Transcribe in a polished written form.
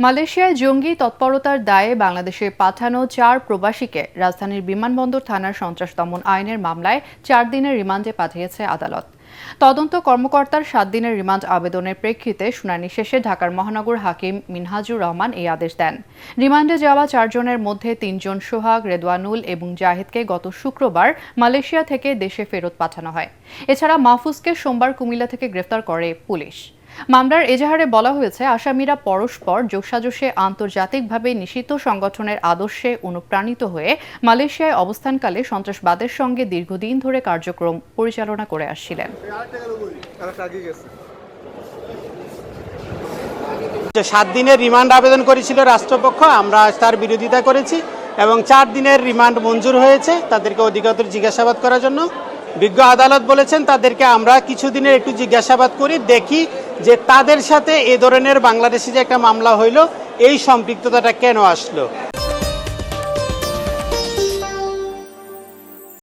মালয়েশিয়ায় জঙ্গি তৎপরতার দায়ে বাংলাদেশে পাঠানো 4 প্রবাসীকে রাজধানীর বিমানবন্দর থানার সন্ত্রাস দমন আইনের মামলায় 4 দিনের রিমান্ডে পাঠিয়েছে আদালত। তদন্ত কর্মকর্তার 7 দিনের রিমান্ড আবেদনের প্রেক্ষিতে শুনানি শেষে ঢাকার মহানগর হাকিম মিনহাজুর রহমান এই আদেশ দেন। রিমান্ডে যাওয়া 4 জনের মধ্যে 3 জন সোহাগ, রেদওয়ানুল এবং জাহিদকে গত শুক্রবার মালয়েশিয়া থেকে দেশে ফেরত পাঠানো হয়। এছাড়া মাহফুজকে সোমবার কুমিল্লা থেকে গ্রেফতার করে পুলিশ। মামলার এজাহারে বলা হয়েছে, আসামিরা পরস্পর যোগসাজশে আন্তর্জাতিকভাবে নিষিদ্ধ সংগঠনের আদর্শে অনুপ্রাণিত হয়ে মালয়েশিয়ায় অবস্থানকালে সন্ত্রাসবাদের সঙ্গে দীর্ঘদিন ধরে কার্যক্রম পরিচালনা করে আসছিলেন। 7 দিনের রিমান্ড আবেদন করেছিল রাষ্ট্রপক্ষ, আমরা তার বিরোধিতা করেছি এবং 4 দিনের রিমান্ড মঞ্জুর হয়েছে তাদেরকে অধিকতর জিজ্ঞাসাবাদ করার জন্য। বিজ্ঞ আদালত বলেছেন তাদেরকে আমরা কিছুদিনের একটু জিজ্ঞাসাবাদ করি, দেখি যে তাদের সাথে এ ধরনের বাংলাদেশে যে একটা মামলা হইল এই সম্পৃক্ততাটা কেন আসলো।